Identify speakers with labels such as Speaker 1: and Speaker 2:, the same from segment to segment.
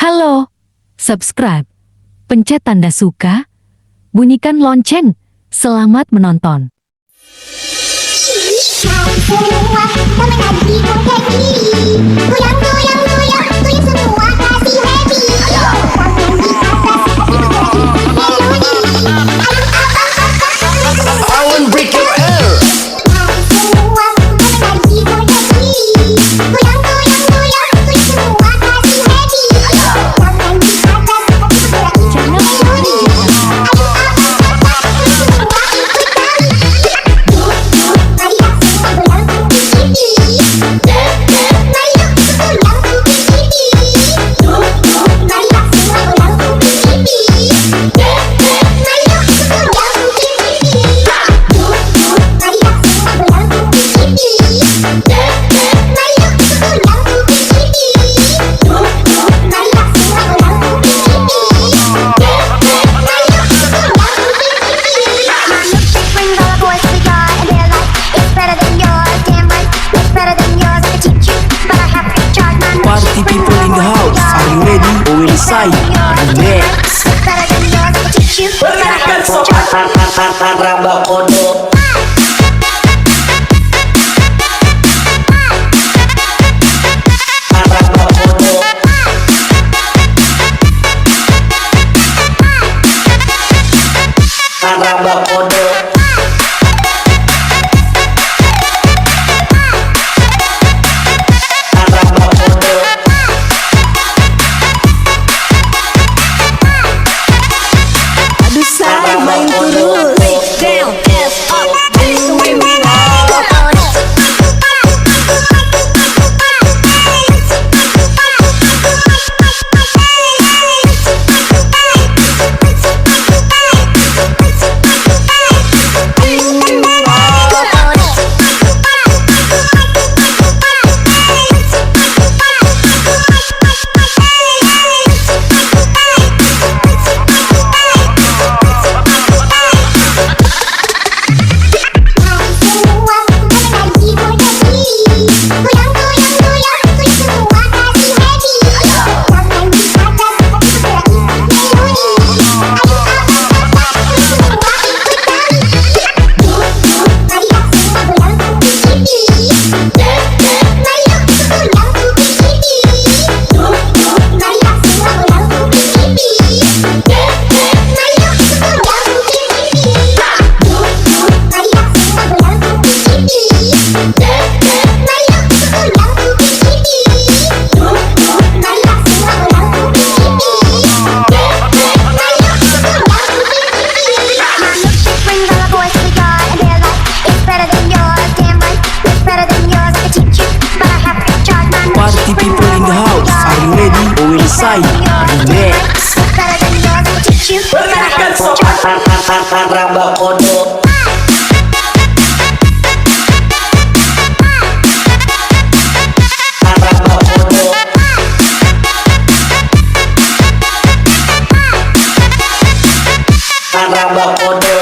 Speaker 1: Halo, subscribe, pencet tanda suka, bunyikan lonceng. Selamat menonton.
Speaker 2: Hai semua, teman lagi konfeti. Goyang, goyang, goyang, goyang semua kasih happy. Tangan di atas, itu melodi.
Speaker 3: I won't break your air.
Speaker 2: Hai semua, teman lagi konfeti. Goyang, goyang, goyang, goyang semua kasih happy. Tangan di atas, itu melodi.
Speaker 3: Party people in the house, are you ready? Or will say relax. Raba kodo. Raba kodo. Main terus.
Speaker 2: Down, S, up, that's the way we roll.
Speaker 3: Party people in the house, are you ready? Or will say relax. Raba kodo. Raba kodo.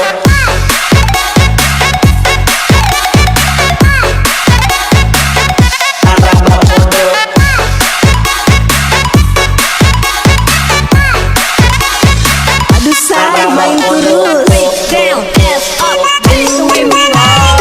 Speaker 3: Main terus.
Speaker 2: Down, S, up, that's the way we roll.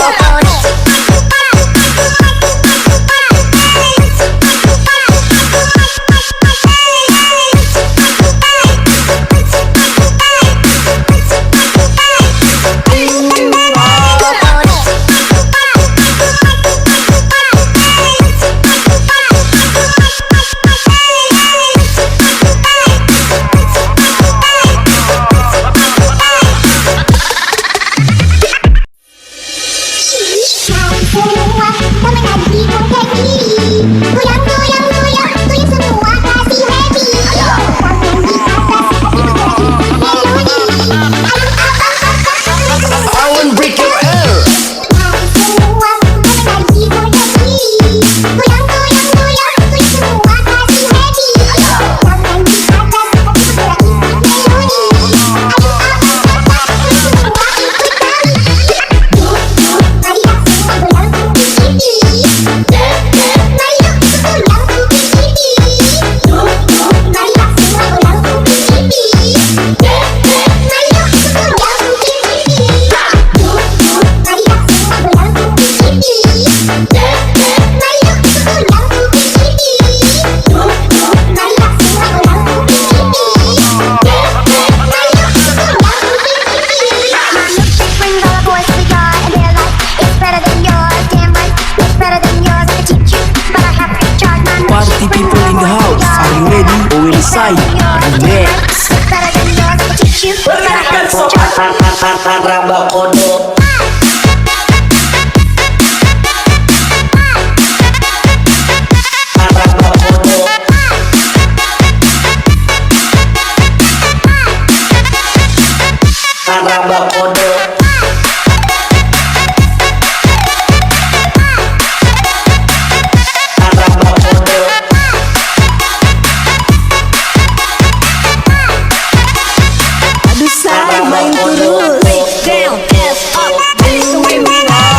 Speaker 3: Say Remix.
Speaker 2: better than yours, I'll teach you.
Speaker 3: Pergerakan sopan raba kodo. Raba kodo.
Speaker 4: Aduh say main terus.
Speaker 2: Down, ass up, that's the way we roll.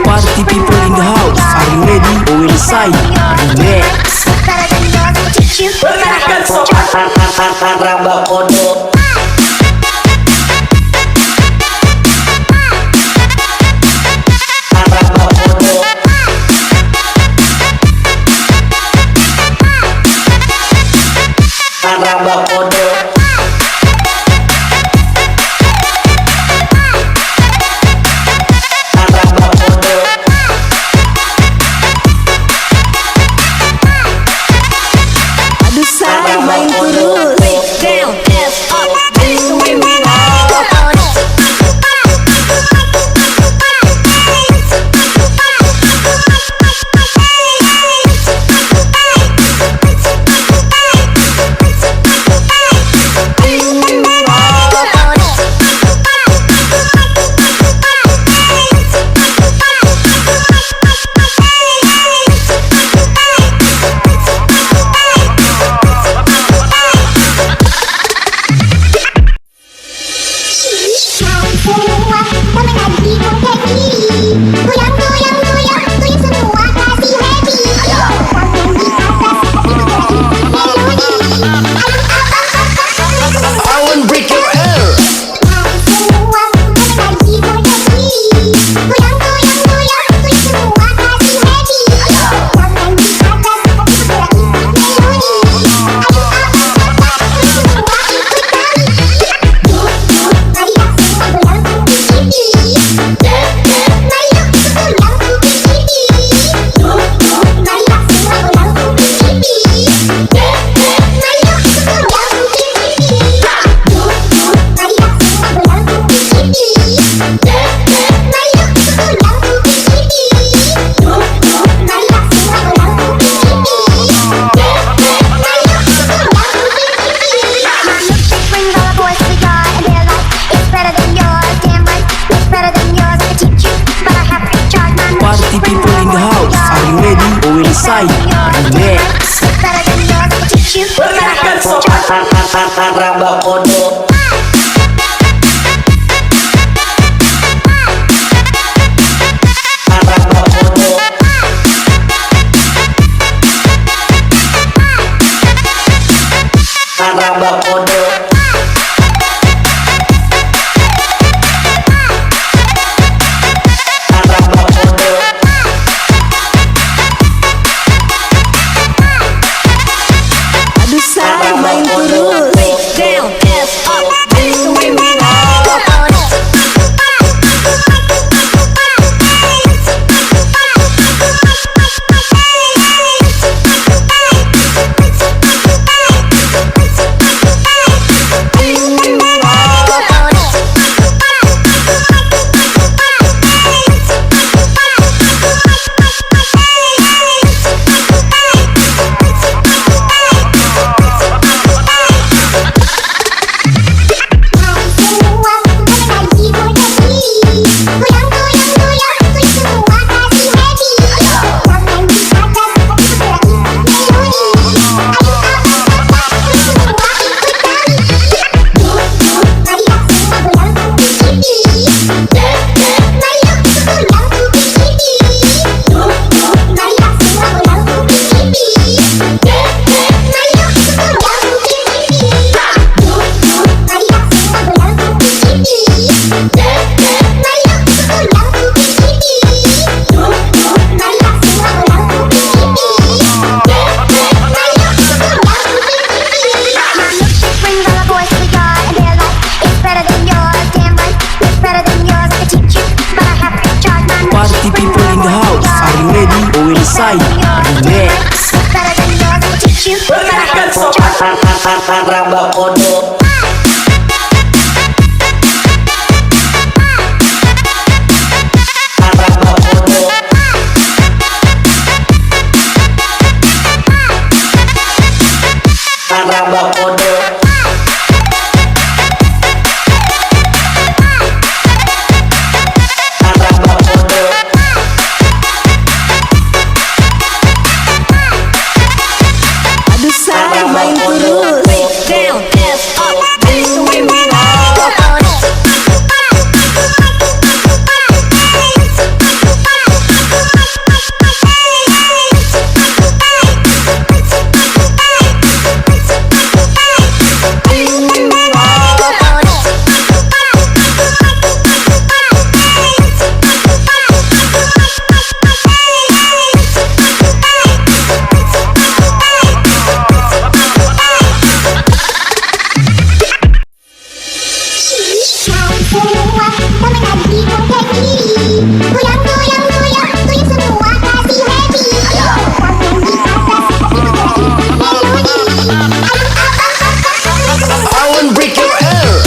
Speaker 3: Party people in the house, are you ready? Will Say Remix. Pergerakan sopan raba kodo. Raba kodo.
Speaker 4: Aduh say main terus.
Speaker 2: Down, ass up, that's the way we roll.
Speaker 3: I won't break your ear. Party people in the house, are you ready? Will Say Remix. Pergerakan sopan raba kodo. Raba kodo. Raba kodo. Raba kodo.
Speaker 4: Aduh say main terus.
Speaker 2: Down, ass up, teach you, but I have to try.
Speaker 3: Raba kodok. Raba kodok.
Speaker 4: Aduh say main terus.
Speaker 2: Down, F, up, that's the way we roll.
Speaker 3: I won't break your ear.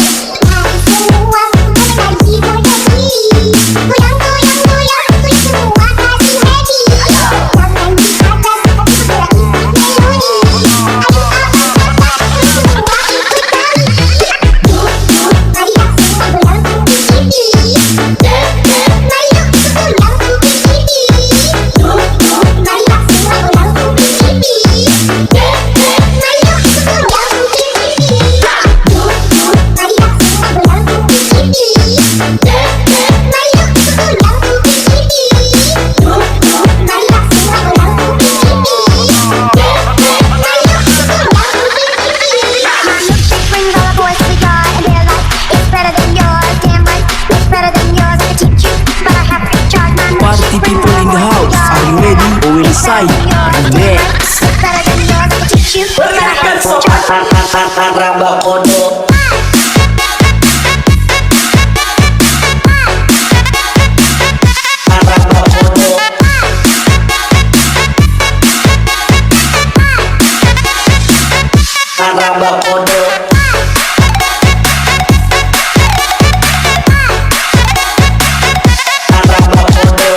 Speaker 3: Party people in the house, are you ready? Will say next. Raba kodok. Raba kodok. Raba kodok. Raba kodok.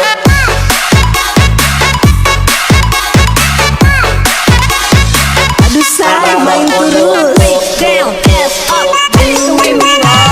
Speaker 4: Aduh say main terus.
Speaker 2: Down, F, up, that's the way we roll.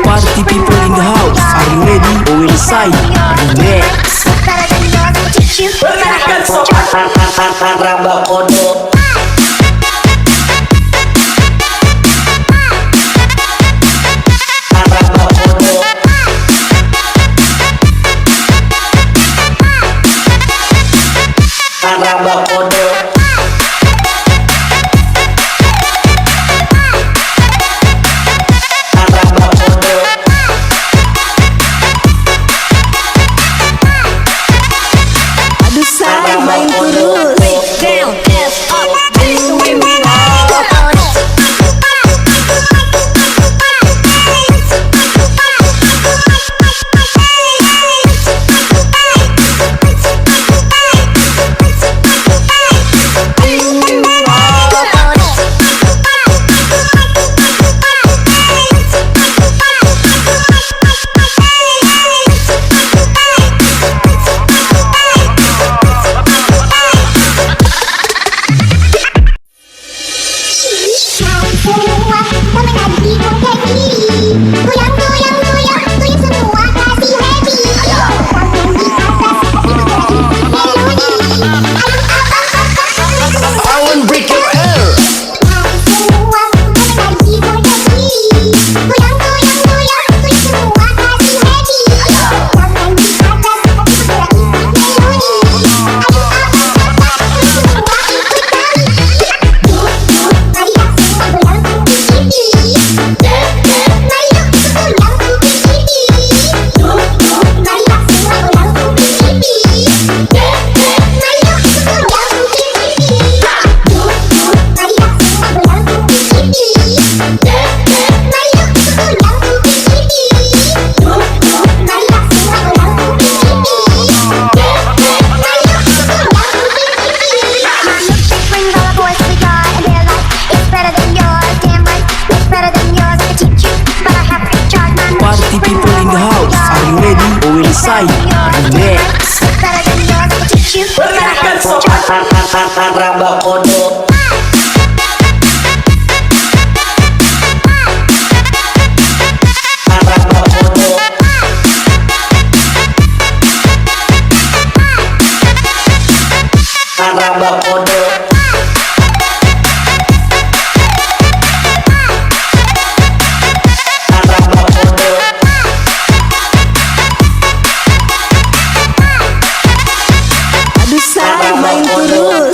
Speaker 3: Party people in the house, are you ready? Will say next. Raba kodok. Raba kodok. Raba kodok. Raba kodok.
Speaker 4: Aduh say main terus.
Speaker 2: Down, F, up,
Speaker 3: Sai Remix.
Speaker 2: Pergerakan sopan
Speaker 3: Raba Ondel. Raba Ondel.
Speaker 4: Aduh say main terus.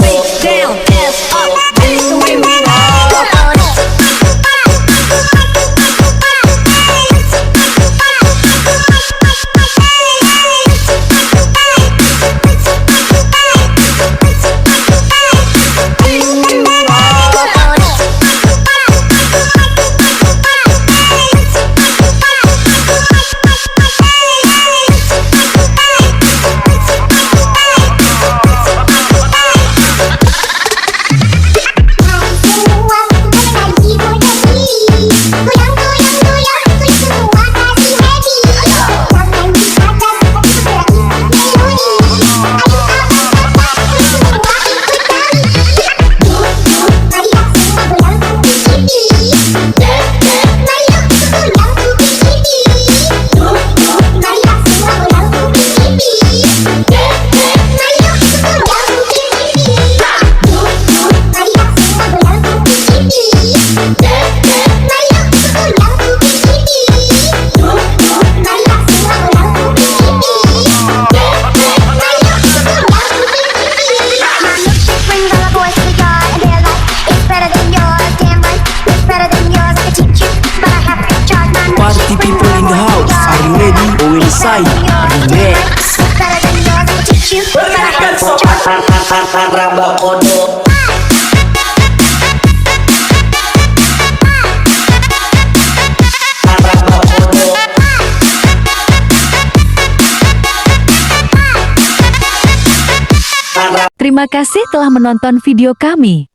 Speaker 3: Party people in the house, are you ready? Sai Remix.
Speaker 2: Pergerakan sopan
Speaker 3: Raba Ondel.
Speaker 1: Terima kasih telah menonton video kami.